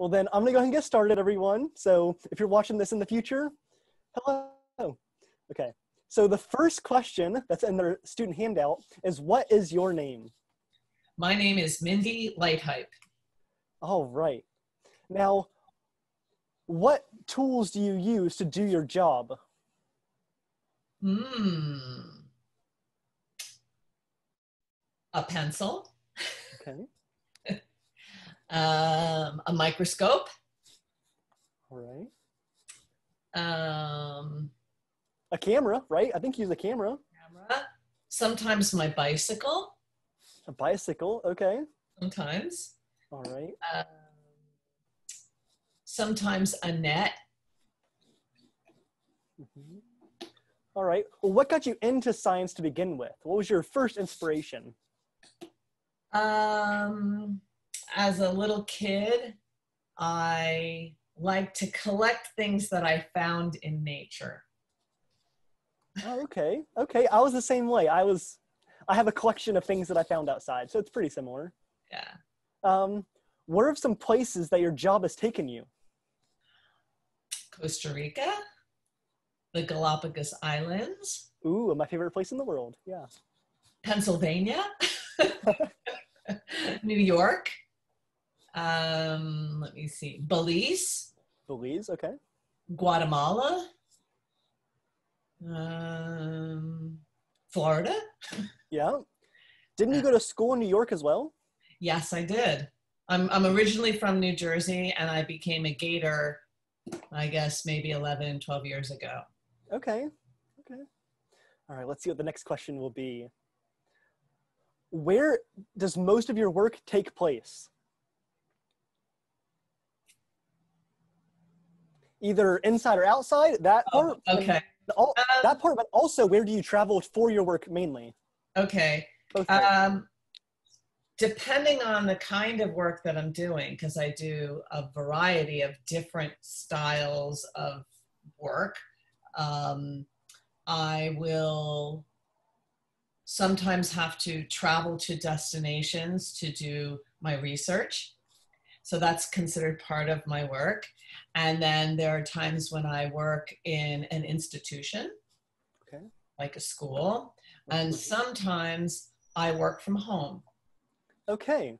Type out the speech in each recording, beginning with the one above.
Well, then I'm going to go ahead and get started, everyone. So if you're watching this in the future, hello. Okay. So the first question that's in their student handout is, what is your name? My name is Mindy Lighthype. All right. Now, what tools do you use to do your job? A pencil. Okay. A microscope. All right. A A camera, right? I think you use a camera. camera. Sometimes my bicycle. A bicycle, okay. Sometimes. All right. Sometimes a net. Mm-hmm. All right. Well, what got you into science to begin with? What was your first inspiration? As a little kid, I liked to collect things that I found in nature. Oh, okay. Okay. I was the same way. I have a collection of things that I found outside, so it's pretty similar. Yeah. What are some places that your job has taken you? Costa Rica, the Galapagos Islands. Ooh, my favorite place in the world. Yeah. Pennsylvania, New York. Let me see. Belize. Belize, okay. Guatemala. Florida. Yeah. Didn't you go to school in New York as well? Yes, I did. I'm originally from New Jersey, and I became a Gator, I guess maybe 11, 12 years ago. Okay. Okay. All right, let's see what the next question will be. Where does most of your work take place? Either inside or outside, that part. Okay. That part, but also where do you travel for your work mainly? Okay. Both parts. Depending on the kind of work that I'm doing, because I do a variety of different styles of work, I will sometimes have to travel to destinations to do my research. So that's considered part of my work. And then there are times when I work in an institution, okay, like a school, and sometimes I work from home. Okay.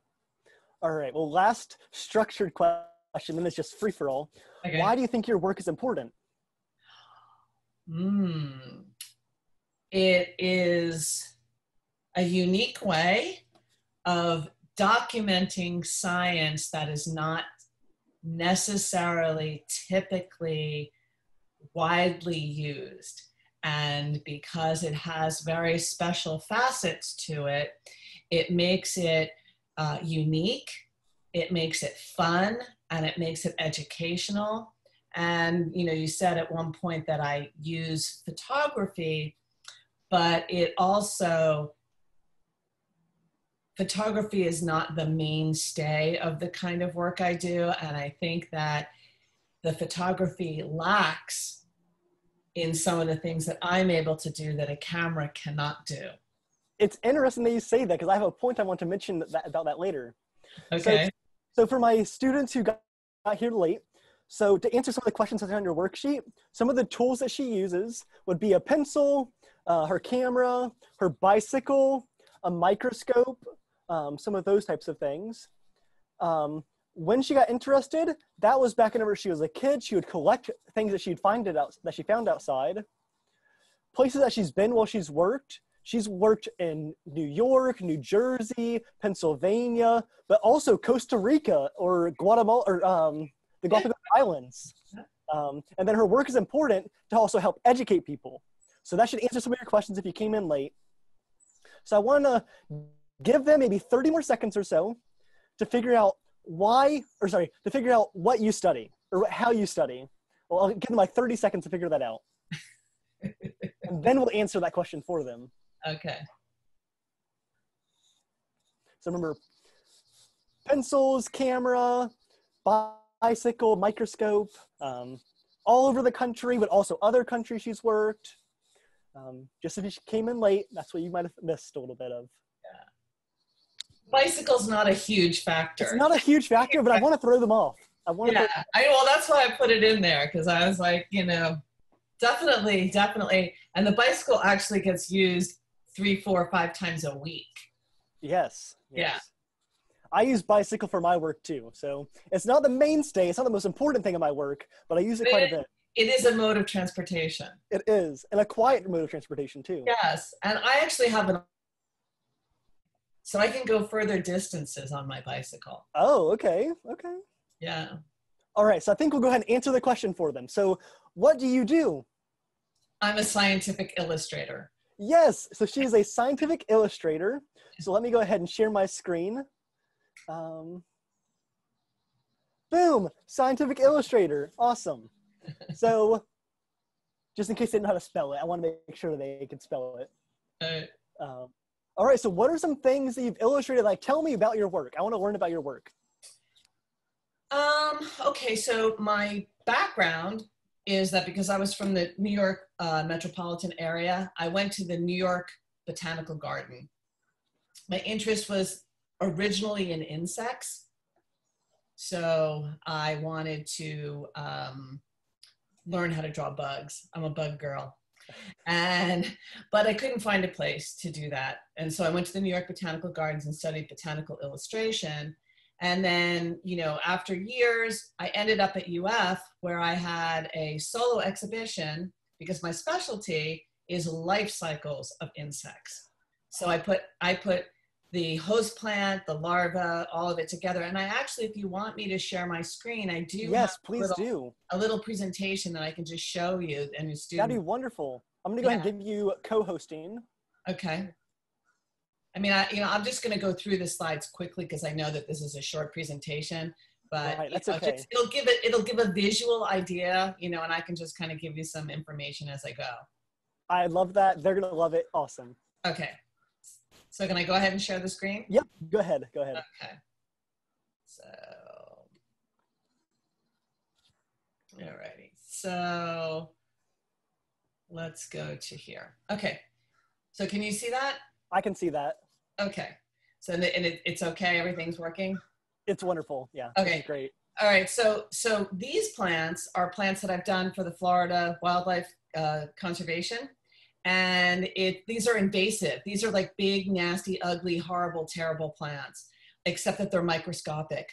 All right. Well, last structured question, and it's just free for all. Okay. Why do you think your work is important? It is a unique way of documenting science that is not necessarily typically widely used. And because it has very special facets to it, it makes it unique, it makes it fun, and it makes it educational. And you said at one point that I use photography, but photography is not the mainstay of the kind of work I do. And I think that the photography lacks in some of the things that I'm able to do that a camera cannot do. It's interesting that you say that, because I have a point I want to mention about that later. Okay. So for my students who got here late, so to answer some of the questions that are on your worksheet, some of the tools that she uses would be a pencil, her camera, her bicycle, a microscope, some of those types of things. When she got interested, that was back whenever she was a kid. She would collect things that she found outside. Places that she's been while she's worked. She's worked in New York, New Jersey, Pennsylvania, but also Costa Rica or Guatemala, or the Galapagos Islands. And then her work is important to also help educate people. So that should answer some of your questions if you came in late. So I want to give them maybe 30 more seconds or so to figure out to figure out what you study or how you study. Well, I'll give them like 30 seconds to figure that out. And then we'll answer that question for them. Okay. So remember, pencils, camera, bicycle, microscope, all over the country, but also other countries she's worked. Just if you came in late, that's what you might have missed a little bit of. Yeah. Bicycle's not a huge factor. It's not a huge factor, but I want to throw them off. I want to Yeah, put, well, that's why I put it in there because I was like, definitely, definitely. And the bicycle actually gets used 3, 4, 5 times a week. yes, Yeah. yes. I use bicycle for my work too. So it's not the mainstay. It's not the most important thing in my work, but I use it quite a bit. It is a mode of transportation. It is. And a quiet mode of transportation too. Yes. And I actually have so I can go further distances on my bicycle. Oh, okay. Okay. Yeah. All right. So I think we'll go ahead and answer the question for them. So what do you do? I'm a scientific illustrator. Yes. So she is a scientific illustrator. So let me go ahead and share my screen. Boom. Scientific illustrator. Awesome. So just in case they didn't know how to spell it, I want to make sure they can spell it. All right, so what are some things that you've illustrated? Like, tell me about your work. I want to learn about your work. Okay, so my background is that because I was from the New York metropolitan area, I went to the New York Botanical Garden. My interest was originally in insects. So I wanted to learn how to draw bugs. I'm a bug girl. But I couldn't find a place to do that. And so I went to the New York Botanical Gardens and studied botanical illustration. And then, after years, I ended up at UF where I had a solo exhibition because my specialty is life cycles of insects. So I put the host plant, the larva, all of it together. And I actually, if you want me to share my screen, I do Yes, please do. A little presentation that I can just show you and your students. That'd be wonderful. I'm gonna go ahead and give you co-hosting. Okay. I mean, I'm just gonna go through the slides quickly because I know that this is a short presentation, but right, that's okay. It'll give a visual idea, and I can just kind of give you some information as I go. I love that. They're gonna love it. Awesome. Okay. So can I go ahead and share the screen? Yep, go ahead, go ahead. Okay. So, alrighty. So let's go to here. Okay. So can you see that? I can see that. Okay. So, it's okay, everything's working? It's wonderful, yeah. Okay. Great. All right, so these plants are plants that I've done for the Florida Wildlife Conservation. And these are invasive. These are like big, nasty, ugly, horrible, terrible plants, except that they're microscopic.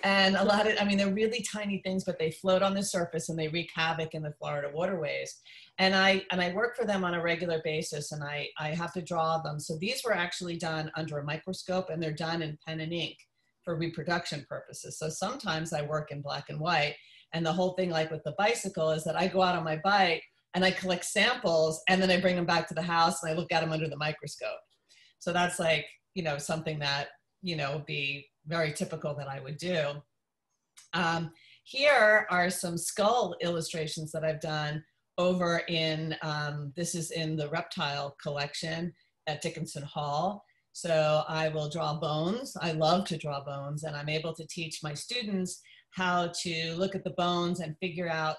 And they're really tiny things, but they float on the surface and they wreak havoc in the Florida waterways. And I work for them on a regular basis and I have to draw them. So these were actually done under a microscope and they're done in pen and ink for reproduction purposes. So sometimes I work in black and white. And the whole thing, like with the bicycle, is that I go out on my bike and I collect samples and then I bring them back to the house and I look at them under the microscope. So that's like, something that, would be very typical that I would do. Here are some skull illustrations that I've done over in, this is in the reptile collection at Dickinson Hall. So I will draw bones. I love to draw bones and I'm able to teach my students how to look at the bones and figure out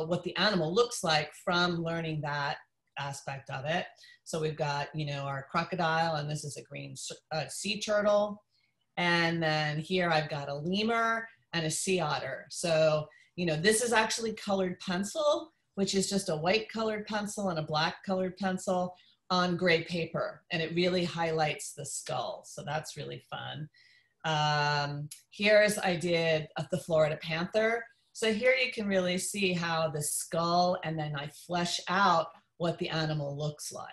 what the animal looks like from learning that aspect of it. So we've got, our crocodile, and this is a green sea turtle. And then here I've got a lemur and a sea otter. So, this is actually colored pencil, which is just a white colored pencil and a black colored pencil on gray paper. And it really highlights the skull. So that's really fun. I did the Florida panther. So here you can really see how the skull, and then I flesh out what the animal looks like.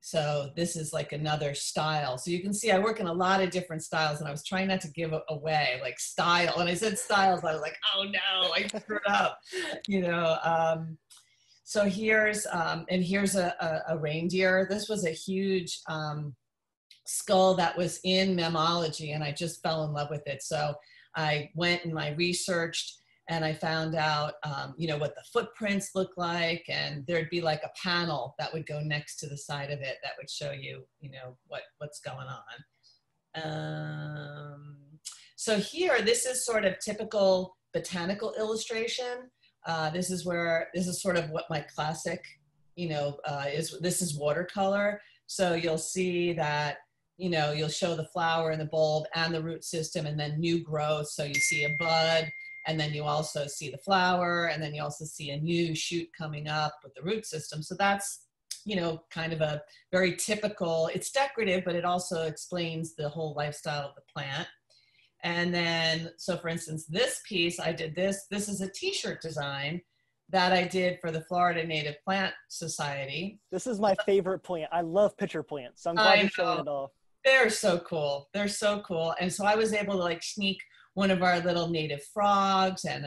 So this is like another style. So you can see I work in a lot of different styles and I was trying not to give away like style. When I said styles, I was like, oh no, I screwed up, So here's a reindeer. This was a huge skull that was in mammalogy and I just fell in love with it. So I went and I researched and I found out, what the footprints look like, and there'd be like a panel that would go next to the side of it that would show you, what's going on. So here, this is sort of typical botanical illustration. This is sort of what my classic, is. This is watercolor. So you'll see that, you know, you'll show the flower and the bulb and the root system, and then new growth. So you see a bud, and then you also see the flower, and then you also see a new shoot coming up with the root system. So that's, you know, kind of a very typical, it's decorative, but it also explains the whole lifestyle of the plant. And then, so for instance, this piece, I did this is a t-shirt design that I did for the Florida Native Plant Society. This is my favorite plant. I love pitcher plants, so I'm glad I you're showing know. it off. They're so cool. They're so cool. And so I was able to like sneak one of our little native frogs and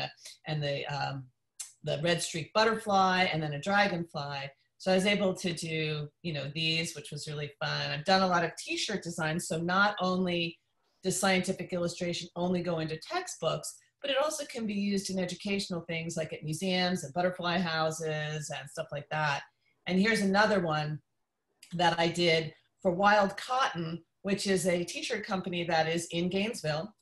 the red streak butterfly and then a dragonfly. So I was able to do, you know, these, which was really fun. I've done a lot of t-shirt designs. So not only does scientific illustration only go into textbooks, but it also can be used in educational things like at museums and butterfly houses and stuff like that. And here's another one that I did for Wild Cotton, which is a t-shirt company that is in Gainesville.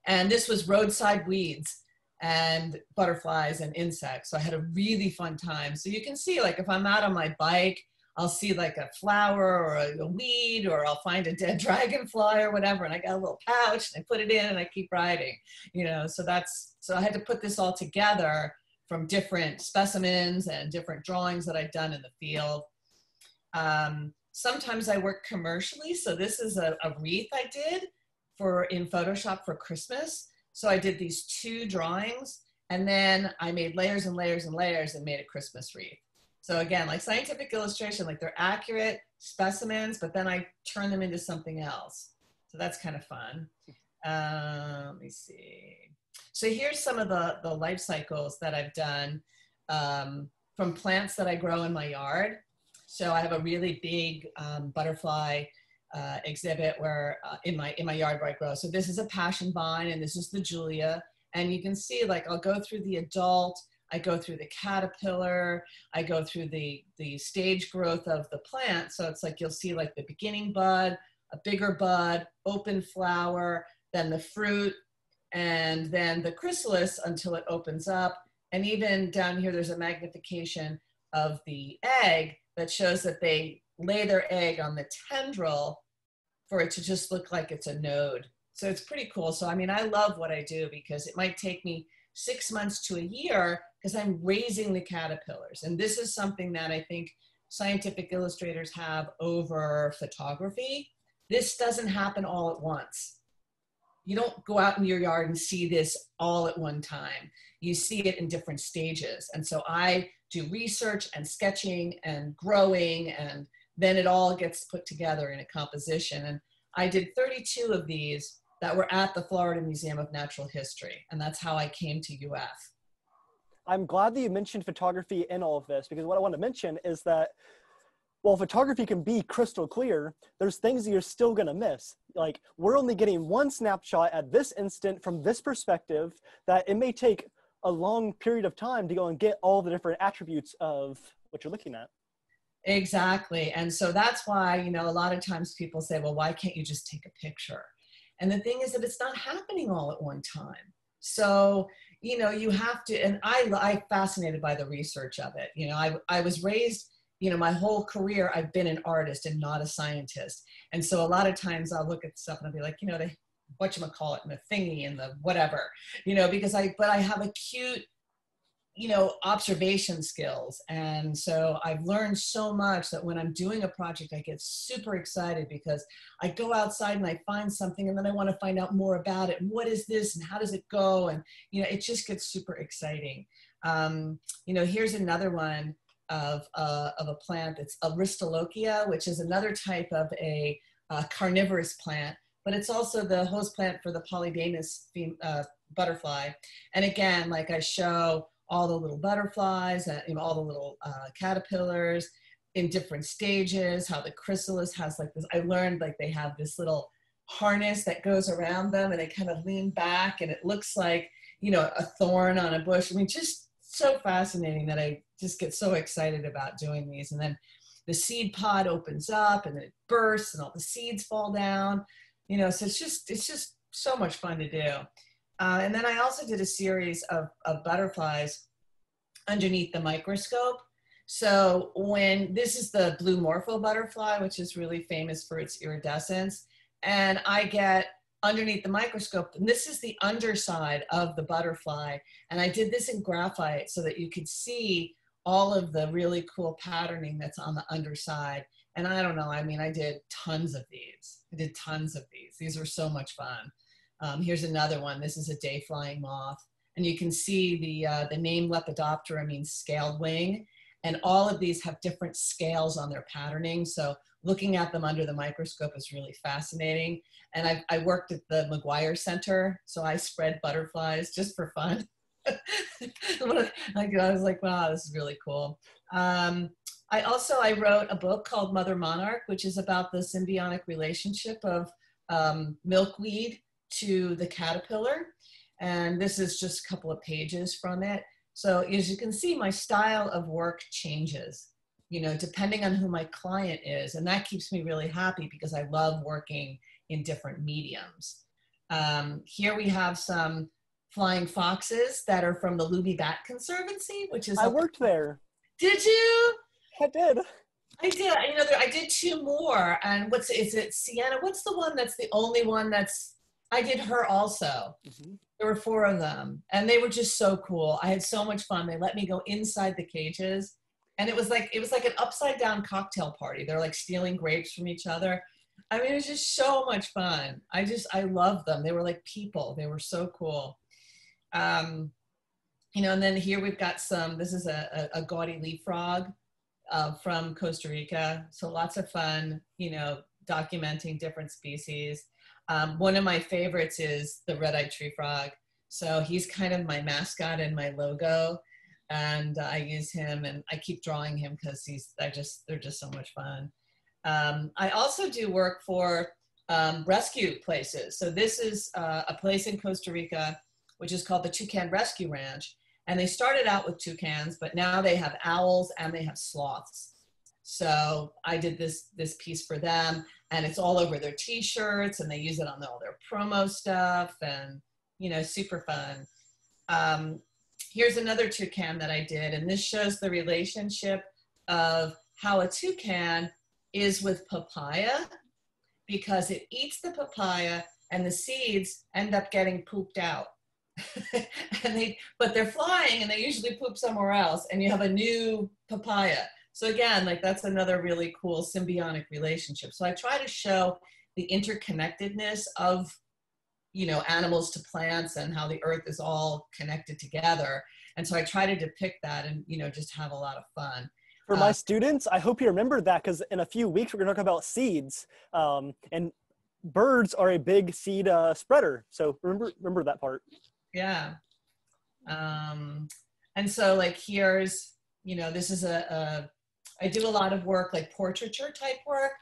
And this was roadside weeds and butterflies and insects. So I had a really fun time. So you can see, like, if I'm out on my bike, I'll see like a flower or a weed, or I'll find a dead dragonfly or whatever. And I got a little pouch and I put it in and I keep riding, you know. So I had to put this all together from different specimens and different drawings that I'd done in the field. Sometimes I work commercially. So this is a wreath I did in Photoshop for Christmas. So I did these 2 drawings, and then I made layers and layers and layers and made a Christmas wreath. So again, like scientific illustration, like they're accurate specimens, but then I turn them into something else. So that's kind of fun. Let me see. So here's some of the life cycles that I've done from plants that I grow in my yard. So I have a really big butterfly exhibit where in my yard where I grow. So this is a passion vine, and this is the Julia. And you can see, like, I'll go through the adult, I go through the caterpillar, I go through the stage growth of the plant. So it's like, you'll see like the beginning bud, a bigger bud, open flower, then the fruit, and then the chrysalis until it opens up. And even down here, there's a magnification of the egg that shows that they lay their egg on the tendril for it to just look like it's a node. So it's pretty cool. So, I mean, I love what I do because it might take me 6 months to a year because I'm raising the caterpillars. And this is something that I think scientific illustrators have over photography. This doesn't happen all at once. You don't go out in your yard and see this all at one time. You see it in different stages. And so I do research and sketching and growing, and then it all gets put together in a composition. And I did 32 of these that were at the Florida Museum of Natural History. And that's how I came to UF. I'm glad that you mentioned photography in all of this, because what I want to mention is that while photography can be crystal clear, there's things that you're still going to miss. Like, we're only getting one snapshot at this instant from this perspective, that it may take a long period of time to go and get all the different attributes of what you're looking at. Exactly. And so that's why, you know, a lot of times people say, well, why can't you just take a picture? And the thing is that it's not happening all at one time. So, you know, you have to, and I'm fascinated by the research of it. You know, I was raised, you know, my whole career, I've been an artist and not a scientist. And so a lot of times I'll look at stuff and I'll be like, you know, whatchamacallit, and the thingy and the whatever, you know, because I have acute, you know, observation skills. And so I've learned so much that when I'm doing a project, I get super excited because I go outside and I find something, and then I want to find out more about it. And what is this? And how does it go? And, you know, it just gets super exciting. You know, here's another one of a plant. It's Aristolochia, which is another type of a carnivorous plant, but it's also the host plant for the polydamas butterfly. And again, like, I show all the little butterflies, you know, all the little caterpillars in different stages, how the chrysalis has like this. I learned, like, they have this little harness that goes around them and they kind of lean back and it looks like, you know, a thorn on a bush. I mean, just so fascinating that I just get so excited about doing these. And then the seed pod opens up and then it bursts and all the seeds fall down, you know, so it's just so much fun to do. And then I also did a series of butterflies underneath the microscope. So when this is the blue morpho butterfly, which is really famous for its iridescence, and I get underneath the microscope, and this is the underside of the butterfly. And I did this in graphite so that you could see all of the really cool patterning that's on the underside. And I don't know, I mean, I did tons of these. I did tons of these. These were so much fun. Here's another one. This is a day flying moth. And you can see the name Lepidoptera means scaled wing. And all of these have different scales on their patterning. So looking at them under the microscope is really fascinating. And I worked at the McGuire Center, so I spread butterflies just for fun. I was like, wow, this is really cool. I wrote a book called Mother Monarch, which is about the symbiotic relationship of milkweed to the caterpillar. And this is just a couple of pages from it. So as you can see, my style of work changes, you know, depending on who my client is. And that keeps me really happy because I love working in different mediums. Here we have some flying foxes that are from the Luby Bat Conservancy, which is— I worked there. Did you? I did. I did. You know, I did two more. And is it Sienna? What's the one that's the only one I did her also. Mm-hmm. There were 4 of them and they were just so cool. I had so much fun. They let me go inside the cages and it was like an upside down cocktail party. They're like stealing grapes from each other. I mean, it was just so much fun. I loved them. They were like people. They were so cool. You know, and then here we've got this is a gaudy leaf frog from Costa Rica. So lots of fun, you know, documenting different species. One of my favorites is the red-eyed tree frog. So he's kind of my mascot and my logo. And I use him and I keep drawing him because they're just so much fun. I also do work for rescue places. So this is a place in Costa Rica, which is called the Toucan Rescue Ranch. And they started out with toucans, but now they have owls and they have sloths. So I did this piece for them and it's all over their t-shirts and they use it on all their promo stuff and, you know, super fun. Here's another toucan that I did. And this shows the relationship of how a toucan is with papaya because it eats the papaya and the seeds end up getting pooped out. But they're flying and they usually poop somewhere else and you have a new papaya. So again, like that's another really cool symbiotic relationship. So I try to show the interconnectedness of, you know, animals to plants and how the earth is all connected together. And so I try to depict that and, you know, just have a lot of fun. For my students, I hope you remember that because in a few weeks, we're going to talk about seeds. And birds are a big seed spreader. So remember that part. Yeah. And so like here's, you know, this is I do a lot of work like portraiture type work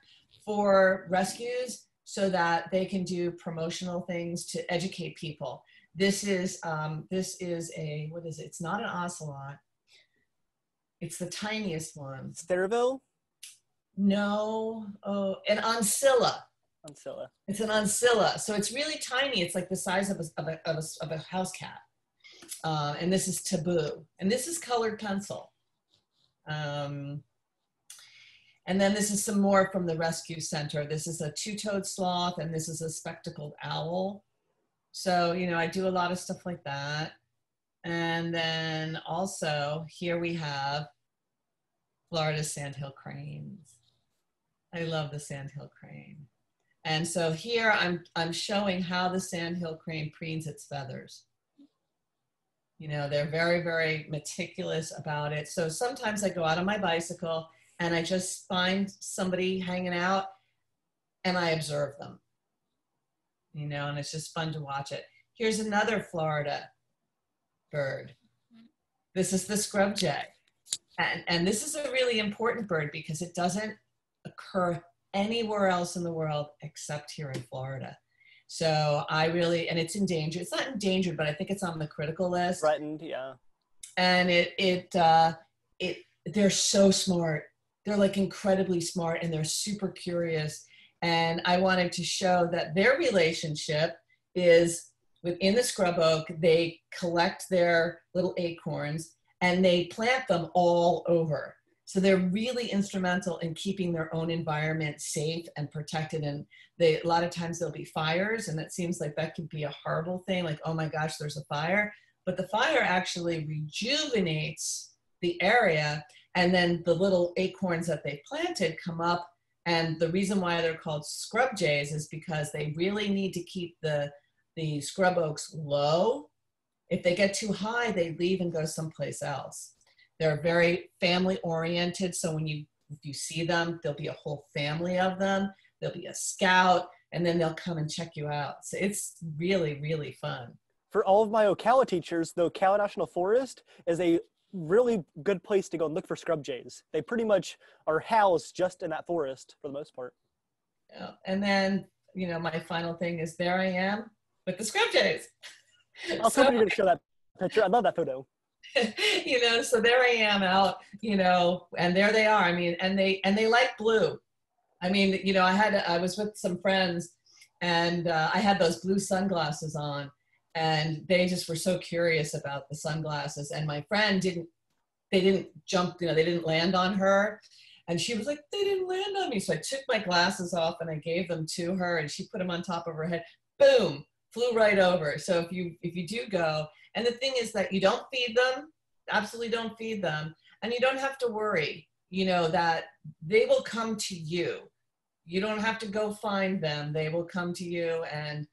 for rescues so that they can do promotional things to educate people. This is what is it? It's not an ocelot. It's the tiniest one. Sterville? No. Oh, an oncilla. Oncilla. It's an oncilla. So it's really tiny. It's like the size of a house cat. And this is taboo. And this is colored pencil. And then this is some more from the rescue center. This is a two-toed sloth and this is a spectacled owl. So, you know, I do a lot of stuff like that. And then also here we have Florida sandhill cranes. I love the sandhill crane. And so here I'm showing how the sandhill crane preens its feathers. You know, they're very, very meticulous about it. So sometimes I go out on my bicycle and I just find somebody hanging out and I observe them, you know, and it's just fun to watch it. Here's another Florida bird. This is the scrub jay. And this is a really important bird because it doesn't occur anywhere else in the world except here in Florida. So and it's endangered. It's not endangered, but I think it's on the critical list. Threatened, yeah. And they're so smart. They're like incredibly smart and they're super curious. And I wanted to show that their relationship is within the scrub oak. They collect their little acorns and they plant them all over. So they're really instrumental in keeping their own environment safe and protected. And a lot of times there'll be fires, and it seems like that could be a horrible thing, like, oh my gosh, there's a fire. But the fire actually rejuvenates the area, and then the little acorns that they planted come up. And the reason why they're called scrub jays is because they really need to keep the scrub oaks low. If they get too high, they leave and go someplace else. They're very family oriented. So if you see them, there'll be a whole family of them. There'll be a scout, and then they'll come and check you out. So it's really, really fun. For all of my Ocala teachers, the Ocala National Forest is a really good place to go and look for scrub jays. They pretty much are housed just in that forest for the most part. Yeah. And then, my final thing is there I am with the scrub jays. I was hoping you were going to show that picture. I love that photo. So there I am out, and there they are. I mean, and they like blue. I mean, I was with some friends, and I had those blue sunglasses on, and they just were so curious about the sunglasses. And my friend they didn't jump, they didn't land on her. And she was like, they didn't land on me. So I took my glasses off and I gave them to her, and she put them on top of her head. Boom, flew right over. So if you do go, and the thing is that you don't feed them, absolutely don't feed them. And you don't have to worry, that they will come to you. You don't have to go find them. They will come to you, and,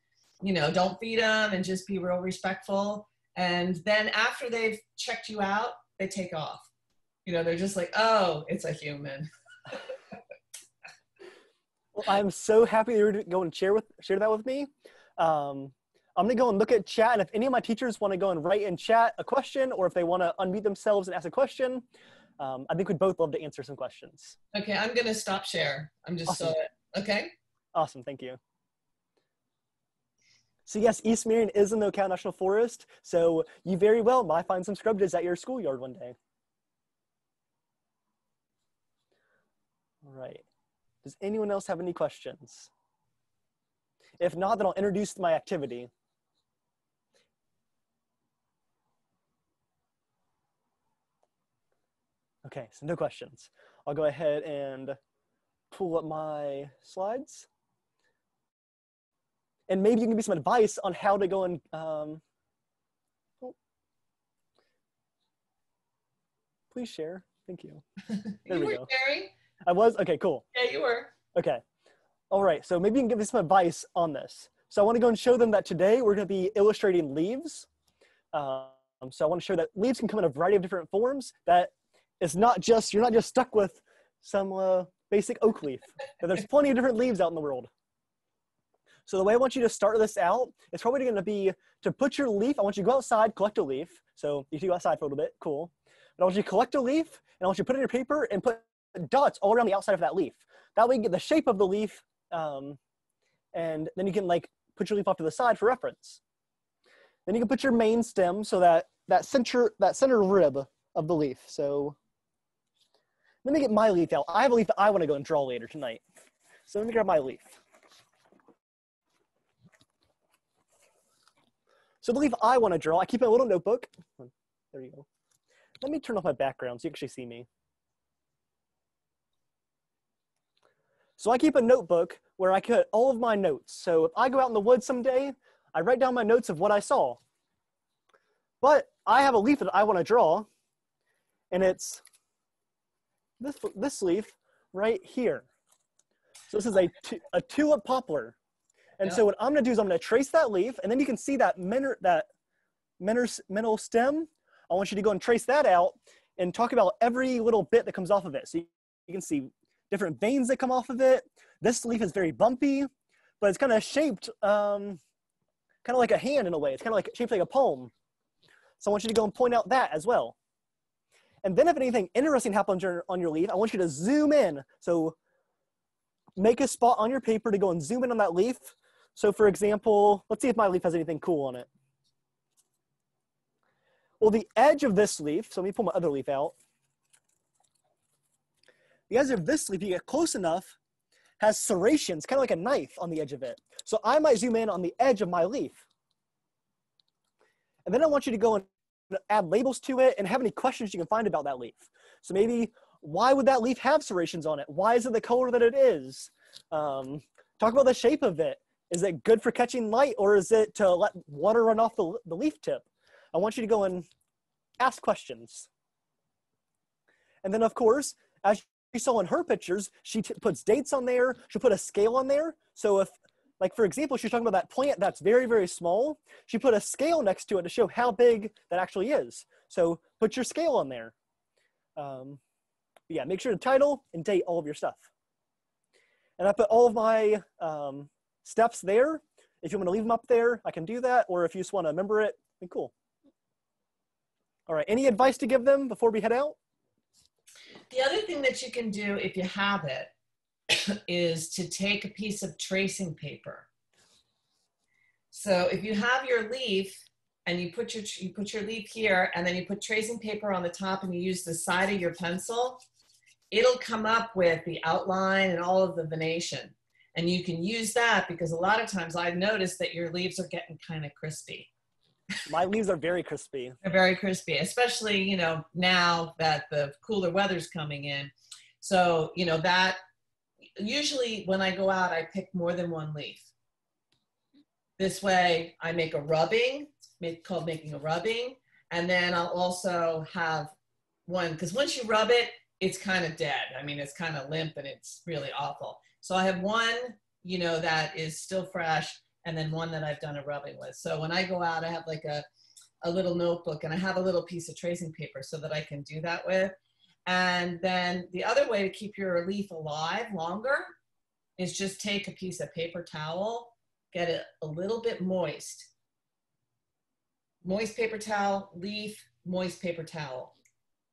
don't feed them, and just be real respectful. And then after they've checked you out, they take off. They're just like, oh, it's a human. Well, I'm so happy you were going to share that with me. I'm going to go and look at chat, and if any of my teachers want to go and write in chat a question, or if they want to unmute themselves and ask a question, I think we'd both love to answer some questions. Okay, I'm going to stop share. I'm just awesome. Okay. Awesome, thank you. So yes, East Marion is in the Ocala National Forest, so you very well might find some scrub jays at your schoolyard one day. All right. Does anyone else have any questions? If not, then I'll introduce my activity. Okay, so no questions. I'll go ahead and pull up my slides. And maybe you can give me some advice on how to go and, please share. Thank you. There we go. Sharing? I was? Okay, cool. Yeah, you were. Okay. All right, so maybe you can give me some advice on this. So I want to go and show them that today we're going to be illustrating leaves. So I want to show that leaves can come in a variety of different forms, that it's not just, you're not just stuck with some basic oak leaf, but there's plenty of different leaves out in the world. So the way I want you to start this out is probably going to be to put your leaf, I want you to go outside, collect a leaf. So if you go outside for a little bit, cool. But I want you to collect a leaf, and I want you to put it in your paper and put dots all around the outside of that leaf. That way you get the shape of the leaf, and then you can put your leaf off to the side for reference. Then you can put your main stem, so that center rib of the leaf. So let me get my leaf out. I have a leaf that I want to go and draw later tonight. So let me grab my leaf. So the leaf I want to draw, I keep in a little notebook. There you go. Let me turn off my background so you can actually see me. So I keep a notebook where I put all of my notes. So if I go out in the woods someday, I write down my notes of what I saw. But I have a leaf that I want to draw, and it's this leaf right here. So this is a tulip poplar. And so what I'm going to do is I'm going to trace that leaf, and then you can see that middle stem. I want you to go and trace that out and talk about every little bit that comes off of it. So you can see different veins that come off of it. This leaf is very bumpy, but it's kind of shaped kind of like a hand in a way. It's kind of shaped like a palm. So I want you to go and point out that as well. And then if anything interesting happens on your leaf, I want you to zoom in. So make a spot on your paper to go and zoom in on that leaf. So for example, let's see if my leaf has anything cool on it. Well, the edge of this leaf, so let me pull my other leaf out. The edge of this leaf, you get close enough, has serrations, kind of like a knife on the edge of it. So I might zoom in on the edge of my leaf. And then I want you to go and add labels to it and have any questions you can find about that leaf. So maybe why would that leaf have serrations on it? Why is it the color that it is? Talk about the shape of it. Is it good for catching light, or is it to let water run off the leaf tip? I want you to go and ask questions. And then, of course, as you saw in her pictures, she puts dates on there. She'll put a scale on there. So if, like, for example, she's talking about that plant that's very, very small, she put a scale next to it to show how big that actually is. So put your scale on there. Yeah, make sure to title and date all of your stuff. And I put all of my steps there. If you want to leave them up there, I can do that. Or if you just want to remember it, then cool. All right, any advice to give them before we head out? The other thing that you can do if you have it is to take a piece of tracing paper. So if you have your leaf and you put your leaf here and then you put tracing paper on the top and you use the side of your pencil, it'll come up with the outline and all of the venation. And you can use that because a lot of times I've noticed that your leaves are getting kind of crispy. My leaves are very crispy. They're very crispy, especially, you know, now that the cooler weather's coming in. So, you know, that usually when I go out, I pick more than one leaf. This way I make a rubbing, called making a rubbing. And then I'll also have one, because once you rub it, it's kind of dead. I mean, it's kind of limp and it's really awful. So I have one, you know, that is still fresh, and then one that I've done a rubbing with. So when I go out, I have like a little notebook, and I have a little piece of tracing paper so that I can do that with. And then the other way to keep your leaf alive longer is just take a piece of paper towel, get it a little bit moist. Moist paper towel, leaf, moist paper towel.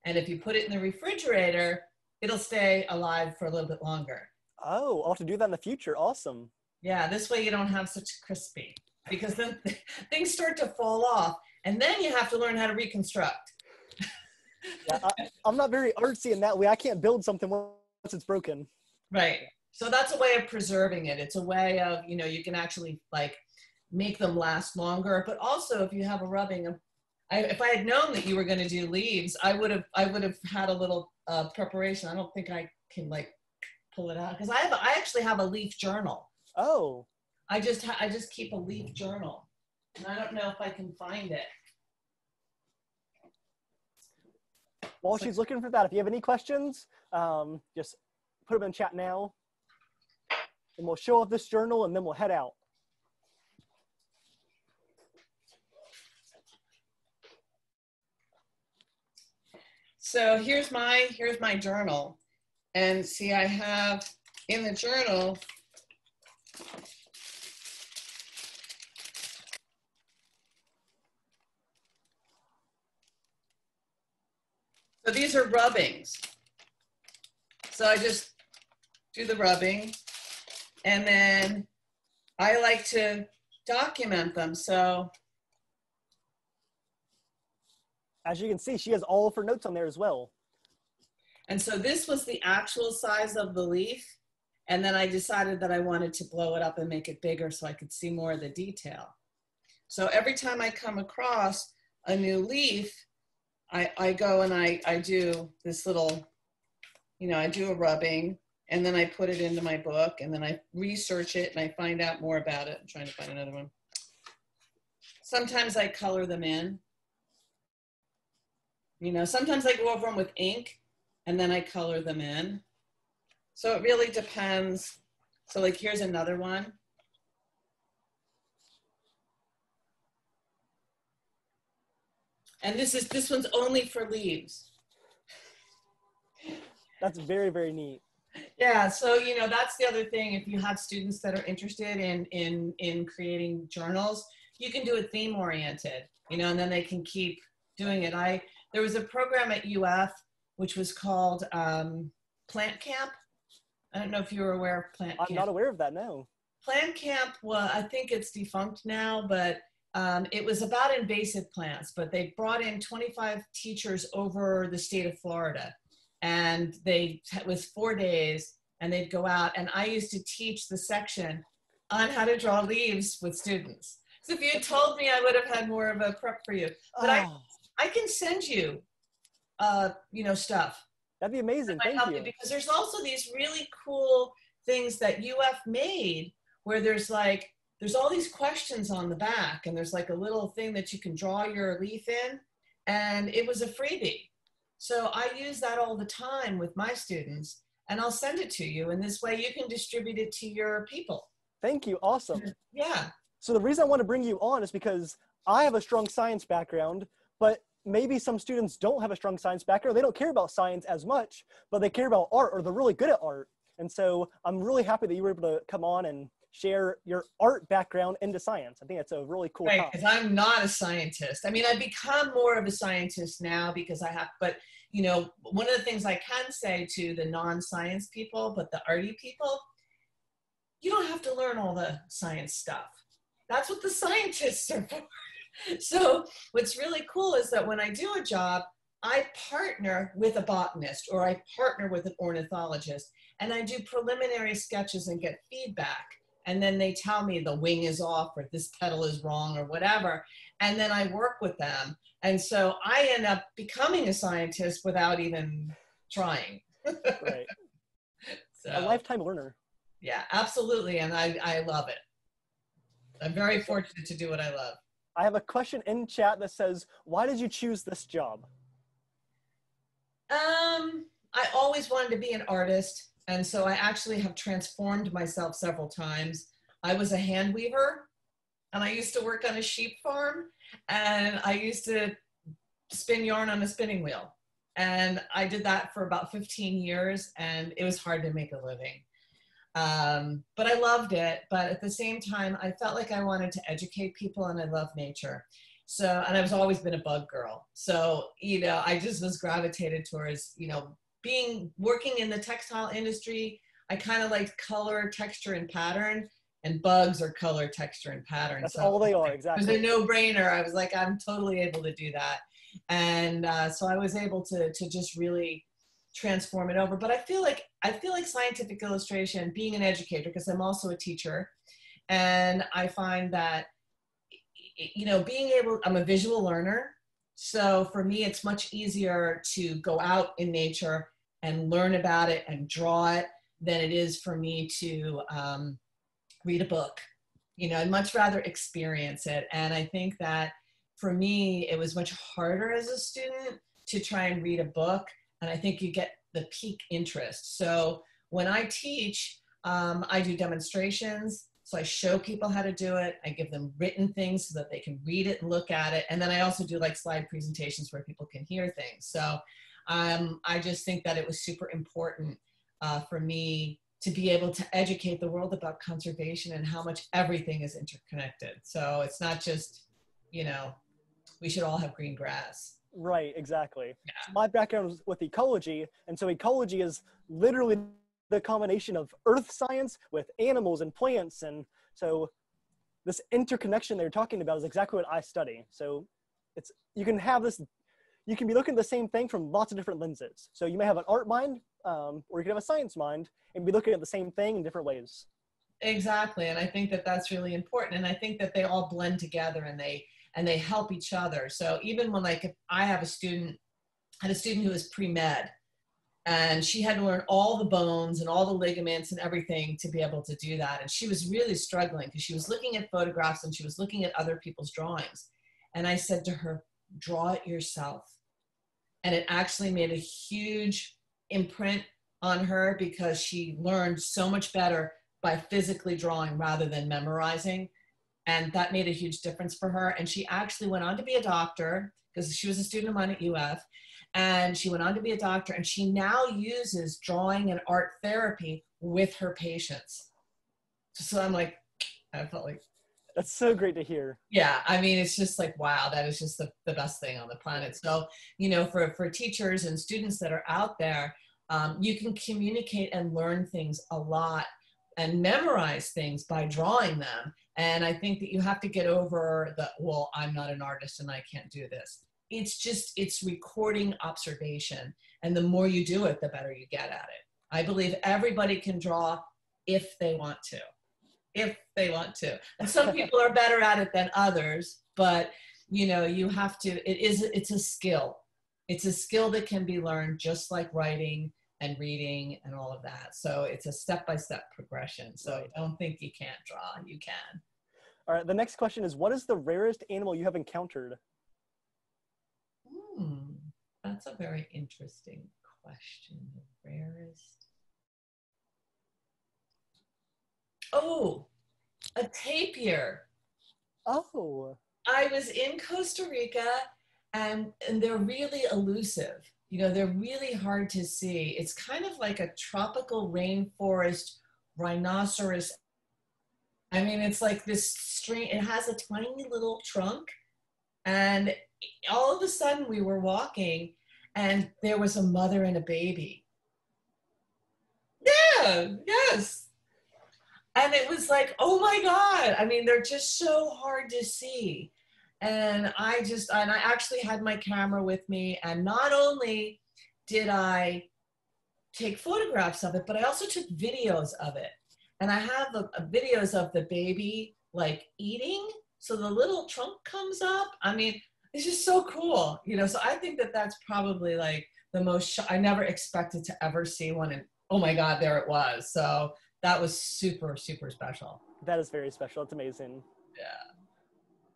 And if you put it in the refrigerator, it'll stay alive for a little bit longer. Oh, I'll have to do that in the future. Awesome. Yeah, this way you don't have such crispy, because then things start to fall off and then you have to learn how to reconstruct. Yeah, I'm not very artsy in that way. I can't build something once it's broken. Right. So that's a way of preserving it. It's a way of, you know, you can actually like make them last longer, but also if you have a rubbing, if I had known that you were going to do leaves, I would have had a little preparation. I don't think I can like pull it out because I actually have a leaf journal. Oh. I just keep a leaf journal, and I don't know if I can find it. While she's looking for that, if you have any questions, just put them in chat now, and we'll show off this journal, and then we'll head out. So here's my journal, and see, I have in the journal so these are rubbings. So I just do the rubbing, and then I like to document them. So as you can see, she has all of her notes on there as well. And so this was the actual size of the leaf. And then I decided that I wanted to blow it up and make it bigger so I could see more of the detail. So every time I come across a new leaf, I go and I do this little, you know, I do a rubbing, and then I put it into my book, and then I research it and I find out more about it. I'm trying to find another one. Sometimes I color them in. You know, sometimes I go over them with ink and then I color them in. So it really depends. So like here's another one. And this one's only for leaves. That's very, very neat. Yeah, so you know, that's the other thing. If you have students that are interested in creating journals, you can do it theme oriented, you know, and then they can keep doing it. There was a program at UF which was called Plant Camp. I don't know if you were aware of Plant Camp. I'm not aware of that, no. Plant Camp, well, I think it's defunct now, but it was about invasive plants, but they brought in 25 teachers over the state of Florida, and it was 4 days, and they'd go out, and I used to teach the section on how to draw leaves with students. So if you had told me, I would have had more of a prep for you. But I can send you, you know, stuff. That'd be amazing. That might Thank help you. because there's also these really cool things that UF made where there's all these questions on the back, and there's like a little thing that you can draw your leaf in, and it was a freebie. So I use that all the time with my students, and I'll send it to you, and this way you can distribute it to your people. Thank you. Awesome. Yeah. So the reason I want to bring you on is because I have a strong science background, but maybe some students don't have a strong science background. They don't care about science as much, but they care about art, or they're really good at art. And so I'm really happy that you were able to come on and share your art background into science. I think that's a really cool Right, topic. because I'm not a scientist. I mean, I've become more of a scientist now because I have, but you know, one of the things I can say to the non-science people, but the arty people, you don't have to learn all the science stuff. That's what the scientists are for. So what's really cool is that when I do a job, I partner with a botanist or I partner with an ornithologist, and I do preliminary sketches and get feedback. And then they tell me the wing is off or this petal is wrong or whatever. And then I work with them. And so I end up becoming a scientist without even trying. Right. So, A lifetime learner. Yeah, absolutely. And I love it. I'm very fortunate to do what I love. I have a question in chat that says, why did you choose this job? I always wanted to be an artist. And so I actually have transformed myself several times. I was a hand weaver, and I used to work on a sheep farm, and I used to spin yarn on a spinning wheel. And I did that for about 15 years, and it was hard to make a living. But I loved it. But at the same time, I felt like I wanted to educate people, and I love nature. So, and I've always been a bug girl. So, you know, I just was gravitated towards, you know, working in the textile industry. I kind of liked color, texture, and pattern, and bugs are color, texture, and pattern. That's so all they are, exactly. It was a no-brainer. I was like, I'm totally able to do that. And so I was able to just really transform it over. But I feel like scientific illustration, being an educator, because I'm also a teacher, and I find that, you know, I'm a visual learner. So for me, it's much easier to go out in nature and learn about it and draw it than it is for me to read a book. You know, I'd much rather experience it. And I think that for me, it was much harder as a student to try and read a book. And I think you get the peak interest. So when I teach, I do demonstrations. So I show people how to do it. I give them written things so that they can read it and look at it. And then I also do like slide presentations where people can hear things. So I just think that it was super important for me to be able to educate the world about conservation and how much everything is interconnected. So it's not just, you know, we should all have green grass. Right, exactly. Yeah. So my background was with ecology, and so ecology is literally the combination of earth science with animals and plants, and so this interconnection they're talking about is exactly what I study. So you can be looking at the same thing from lots of different lenses. So you may have an art mind, or you can have a science mind, and be looking at the same thing in different ways. Exactly, and I think that that's really important, and I think that they all blend together and they help each other. So even when, like, if I have had a student who was pre-med, and she had to learn all the bones and all the ligaments and everything to be able to do that. And she was really struggling because she was looking at photographs and she was looking at other people's drawings. And I said to her, draw it yourself. And it actually made a huge imprint on her because she learned so much better by physically drawing rather than memorizing. And that made a huge difference for her. And she actually went on to be a doctor because she was a student of mine at UF. And she went on to be a doctor, and she now uses drawing and art therapy with her patients. So I'm like, I felt like. That's so great to hear. Yeah, I mean, it's just like, wow, that is just the best thing on the planet. So, you know, for teachers and students that are out there, you can communicate and learn things a lot and memorize things by drawing them. And I think that you have to get over well, I'm not an artist and I can't do this. It's recording observation. And the more you do it, the better you get at it. I believe everybody can draw if they want to. If they want to. And some people are better at it than others, but you know, you have to, it's a skill. It's a skill that can be learned just like writing and reading and all of that. So it's a step-by-step progression. So Right. don't think you can't draw, you can. All right, the next question is, what is the rarest animal you have encountered? That's a very interesting question. The rarest. Oh, a tapir. Oh. I was in Costa Rica, and they're really elusive. You know, they're really hard to see. It's kind of like a tropical rainforest rhinoceros. I mean, it's like this string, it has a tiny little trunk. And all of a sudden we were walking and there was a mother and a baby. Yeah, yes. And it was like, oh my God. I mean, they're just so hard to see. And I actually had my camera with me. And not only did I take photographs of it, but I also took videos of it. And I have videos of the baby like eating. So the little trunk comes up. I mean, it's just so cool, you know? So I think that that's probably like the most, I never expected to ever see one. And oh my God, there it was. So that was super, super special. That is very special. It's amazing. Yeah.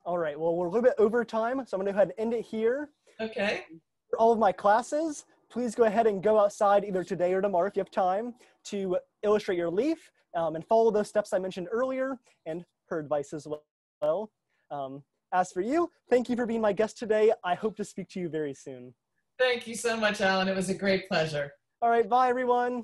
All right, well, we're a little bit over time, so I'm gonna go ahead and end it here. Okay. For all of my classes, please go ahead and go outside either today or tomorrow if you have time to illustrate your leaf and follow those steps I mentioned earlier and her advice as well. As for you, thank you for being my guest today. I hope to speak to you very soon. Thank you so much, Alan. It was a great pleasure. All right, bye everyone.